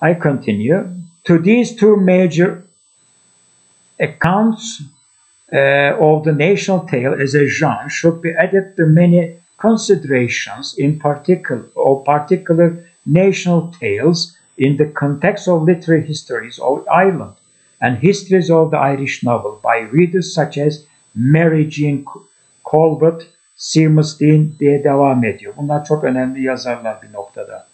I continue. To these two major accounts of the national tale as a genre should be added the many considerations in particular national tales in the context of literary histories of Ireland and histories of the Irish novel by readers such as Mary Jean Colbert, Seamus Dean diye devam ediyor. Bunlar çok önemli yazarlar bir noktada.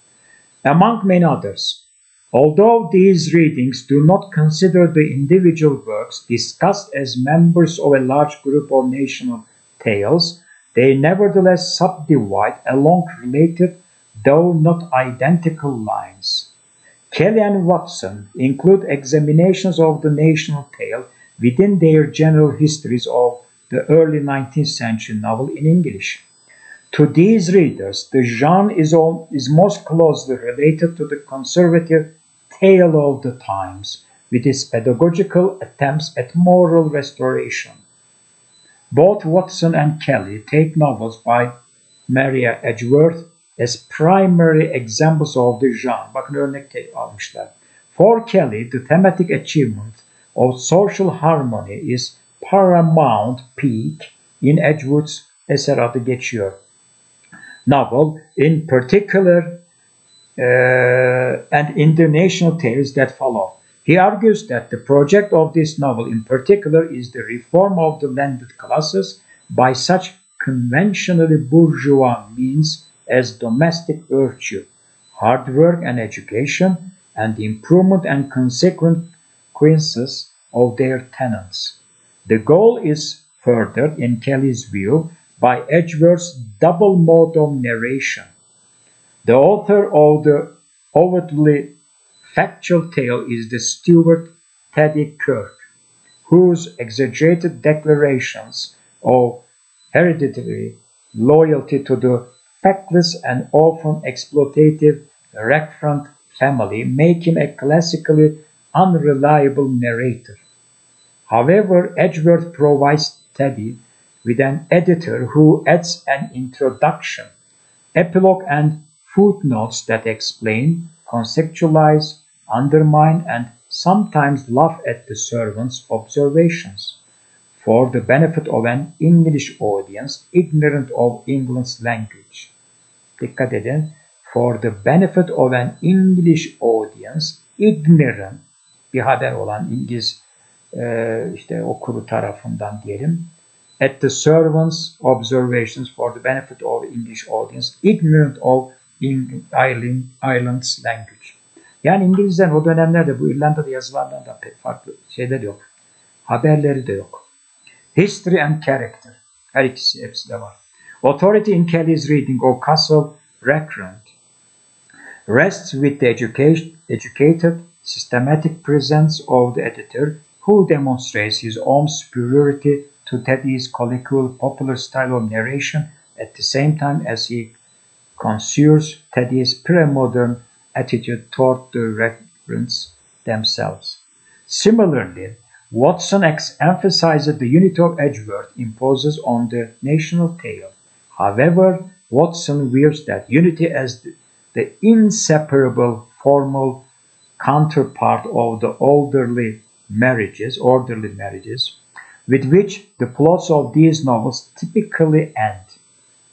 Among many others, although these readings do not consider the individual works discussed as members of a large group of national tales, they nevertheless subdivide along related, though not identical lines. Kelly and Watson include examinations of the national tale within their general histories of the early 19th century novel in English. To these readers, the genre is most closely related to the conservative tale of the times, with its pedagogical attempts at moral restoration. Both Watson and Kelly take novels by Maria Edgeworth as primary examples of the genre. Bakın örnek almışlar. For Kelly, the thematic achievement of social harmony is paramount peak in Edgeworth's eser adı geçiyor. Novel, in particular, and in the national tales that follow. He argues that the project of this novel in particular is the reform of the landed classes by such conventionally bourgeois means as domestic virtue, hard work and education, and the improvement and consequences of their tenants. The goal is furthered, in Kelly's view, by Edgeworth's double mode of narration. The author of the overtly factual tale is the steward Teddy Kirk, whose exaggerated declarations of hereditary loyalty to the factless and often exploitative recreant family make him a classically unreliable narrator. However, Edgeworth provides Teddy with an editor who adds an introduction, epilogue, and footnotes that explain, conceptualize, undermine, and sometimes laugh at the servant's observations, for the benefit of an English audience ignorant of England's language. Dikkat edin, for the benefit of an English audience ignorant, bir haber olan İngiliz işte okuru tarafından diyelim, at the servant's observations for the benefit of English audience ignorant of Ireland's language. Yani İngilizlerin o dönemlerde bu İrlanda'da yazılardan pek farklı şeyler yok. Haberleri de yok. History and character. Her ikisi hepsi de var. Authority in Kelly's reading of Castle Recreant rests with the educated, systematic presence of the editor, who demonstrates his own superiority to Teddy's colloquial popular style of narration at the same time as he conceals Teddy's pre-modern attitude toward the recreants themselves. Similarly, Watson emphasizes the unity of Edgeworth imposes on the national tale. However, Watson views that unity as the inseparable formal counterpart of the orderly marriages, with which the plots of these novels typically end.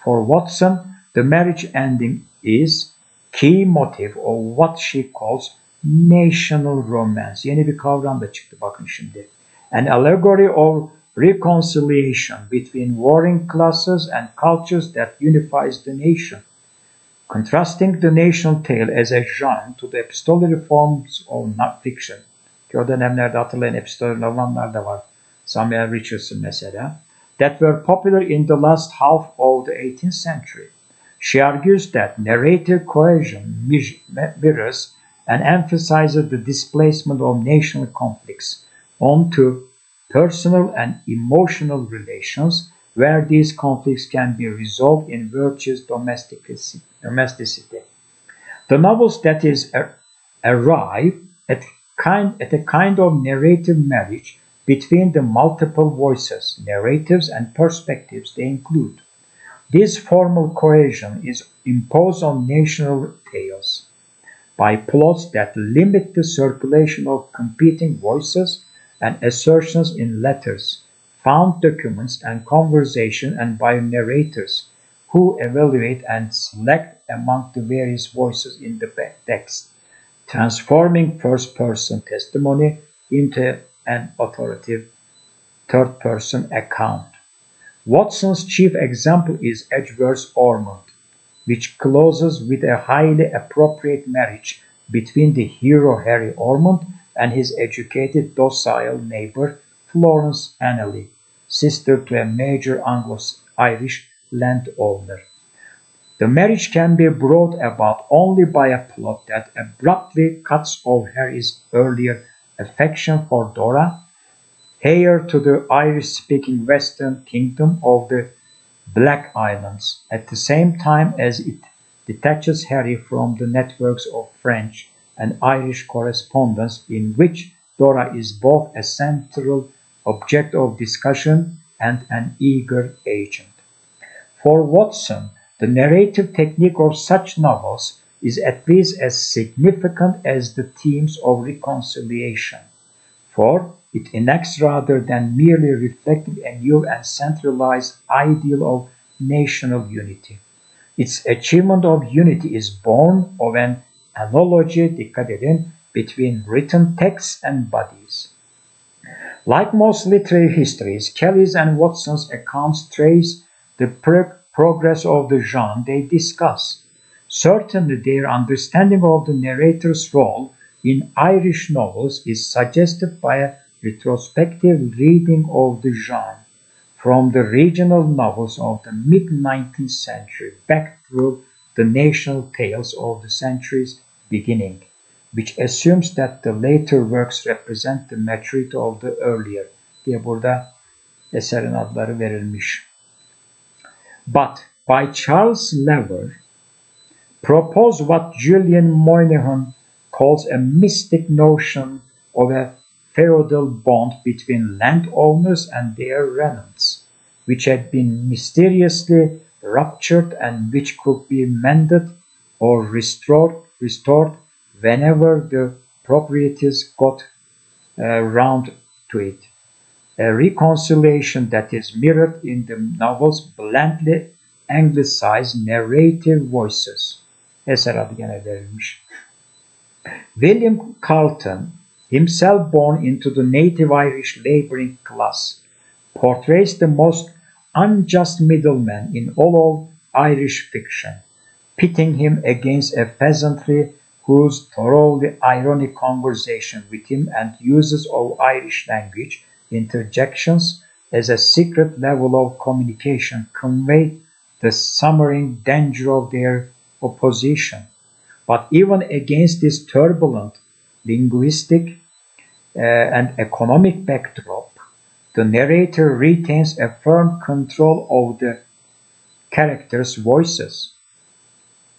For Watson, the marriage ending is key motive of what she calls national romance. Yeni bir kavram da çıktı bakın şimdi. An allegory of reconciliation between warring classes and cultures that unifies the nation. Contrasting the national tale as a genre to the epistolary forms of non-fiction. Ki o dönemlerde hatırlayın epistolary romanlar da var. Samuel Richardson mesela. That were popular in the last half of the 18th century. She argues that narrative cohesion mirrors and emphasizes the displacement of national conflicts onto personal and emotional relations, where these conflicts can be resolved in virtuous domesticity. The novels that is arrive at a kind of narrative marriage between the multiple voices, narratives, and perspectives they include. This formal cohesion is imposed on national tales. by plots that limit the circulation of competing voices and assertions in letters, found documents and conversation, and by narrators who evaluate and select among the various voices in the text, transforming first-person testimony into an authoritative third-person account. Watson's chief example is Edgeworth's Ormond, which closes with a highly appropriate marriage between the hero Harry Ormond and his educated, docile neighbor Florence Annally, sister to a major Anglo-Irish landowner. The marriage can be brought about only by a plot that abruptly cuts off Harry's earlier affection for Dora, heir to the Irish-speaking Western Kingdom of the Black Islands, at the same time as it detaches Harry from the networks of French and Irish correspondence in which Dora is both a central object of discussion and an eager agent. For Watson, the narrative technique of such novels is at least as significant as the themes of reconciliation, for it enacts rather than merely reflecting a new and centralized ideal of national unity. Its achievement of unity is born of an analogy, dikkat edin, between written texts and bodies. Like most literary histories, Kelly's and Watson's accounts trace the progress of the genre they discuss. Certainly, their understanding of the narrator's role in Irish novels is suggested by a retrospective reading of the genre from the regional novels of the mid-19th century back through the national tales of the century's beginning, which assumes that the later works represent the maturity of the earlier diye burada eserin adları verilmiş. But by Charles Lever, propose what Julian Moynihan calls a mystic notion of a feudal bond between landowners and their tenants, which had been mysteriously ruptured and which could be mended or restored whenever the proprietors got round to it. A reconciliation that is mirrored in the novel's blandly anglicized narrative voices. Eser adı gene verilmiş. William Carleton, himself born into the native Irish laboring class, portrays the most unjust middleman in all of Irish fiction, pitting him against a peasantry whose thoroughly ironic conversation with him and uses of Irish language interjections as a secret level of communication convey the summering danger of their opposition. But even against this turbulent linguistic and economic backdrop, the narrator retains a firm control of the characters' voices,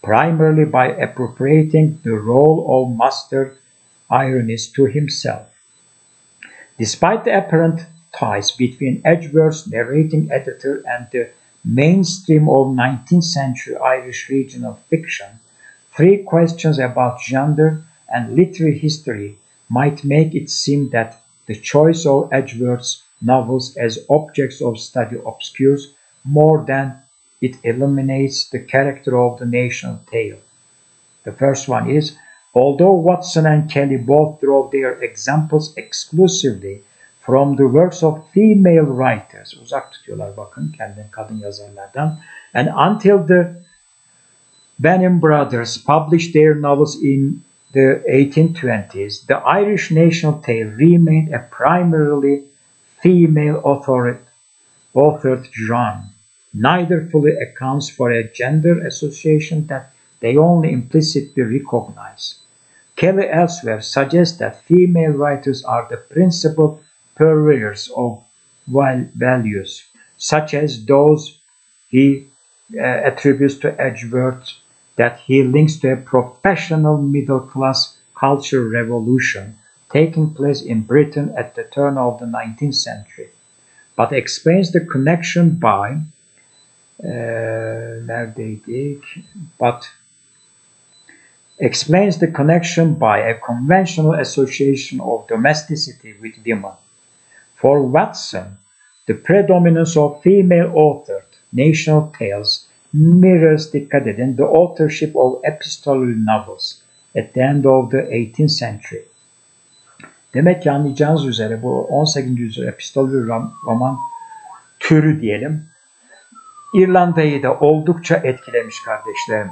primarily by appropriating the role of master ironist to himself. Despite the apparent ties between Edgeworth's narrating editor and the mainstream of 19th century Irish regional fiction, three questions about gender and literary history might make it seem that the choice of Edgeworth's novels as objects of study obscures more than it illuminates the character of the national tale. The first one is, although Watson and Kelly both draw their examples exclusively from the works of female writers, uzak tutuyorlar bakın kendini kadın yazarlardan, and until the Banim brothers published their novels in the 1820s, the Irish national tale remained a primarily female authored genre. Neither fully accounts for a gender association that they only implicitly recognize. Kelly elsewhere suggests that female writers are the principal purveyors of values, such as those he attributes to Edgeworth, that he links to a professional middle-class culture revolution taking place in Britain at the turn of the 19th century, but explains the connection by explains the connection by a conventional association of domesticity with women. For Watson, the predominance of female-authored national tales mirrors, dikkat edin, the authorship of epistolary novels at the end of the 18th century. Demek ki anlayacağınız üzere bu 18. yüzyıl epistolary roman türü diyelim, İrlanda'yı da oldukça etkilemiş kardeşlerim.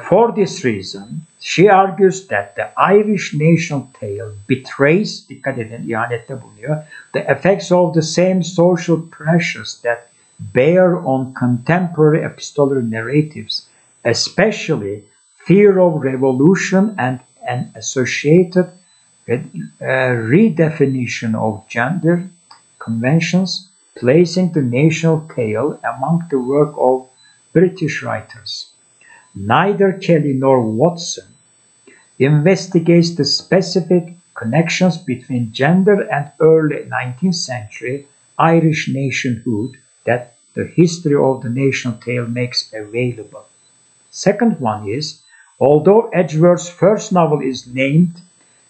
For this reason, she argues that the Irish national tale betrays, dikkat edin, ihanette bulunuyor, the effects of the same social pressures that bear on contemporary epistolary narratives, especially fear of revolution and an associated redefinition of gender conventions, placing the national tale among the work of British writers. Neither Kelly nor Watson investigates the specific connections between gender and early 19th century Irish nationhood that the history of the national tale makes available. Second one is, although Edgeworth's first novel is named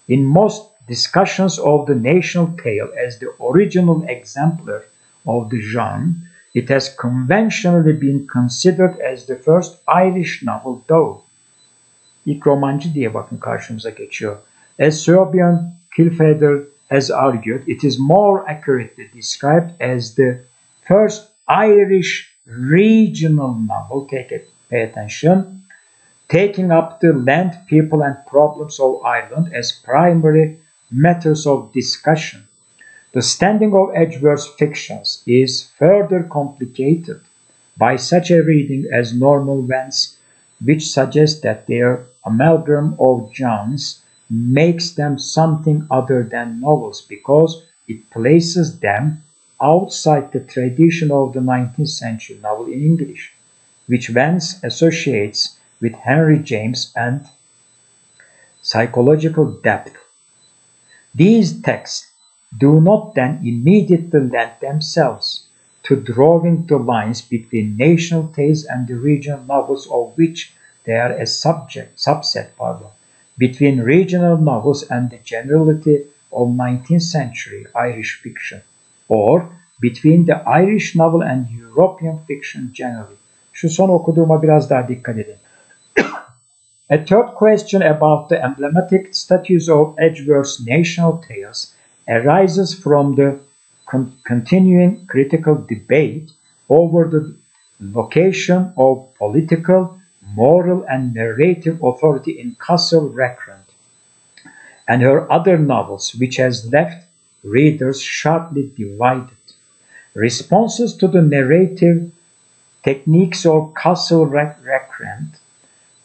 in most discussions of the national tale as the original exemplar of the genre, it has conventionally been considered as the first Irish novel though. İlk romancı diye bakın karşımıza geçiyor. As Serbian Kilfeder has argued, it is more accurately described as the first Irish regional novel, pay attention, taking up the land, people and problems of Ireland as primary matters of discussion. The standing of Edgeworth's fictions is further complicated by such a reading as Norman Wentz, which suggests that their amalgam of genres makes them something other than novels because it places them outside the tradition of the 19th century novel in English, which Wentz associates with Henry James and psychological depth. These texts do not then immediately lend themselves to drawing the lines between national tales and the regional novels of which they are a subset, between regional novels and the generality of 19th century Irish fiction, or between the Irish novel and European fiction generally. Şu son okuduğuma biraz daha dikkat edin. A third question about the emblematic status of Edgeworth's national tales arises from the continuing critical debate over the location of political, moral, and narrative authority in Castle Rackrent and her other novels, which has left readers sharply divided. Responses to the narrative techniques of Castle Rackrent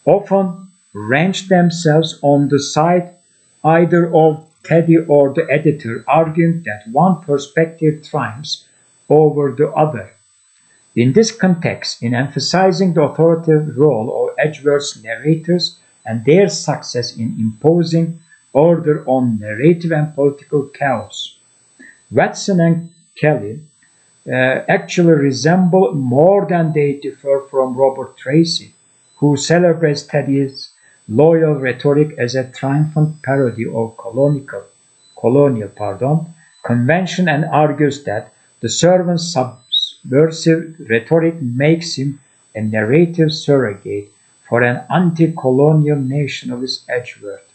often range themselves on the side either of Teddy or the editor, arguing that one perspective triumphs over the other. In this context, in emphasizing the authoritative role of Edgeworth's narrators and their success in imposing order on narrative and political chaos, Watson and Kelly actually resemble more than they differ from Robert Tracy, who celebrates Teddy's loyal rhetoric as a triumphant parody of colonial convention and argues that the servant's subversive rhetoric makes him a narrative surrogate for an anti-colonial nationalist Edgeworth.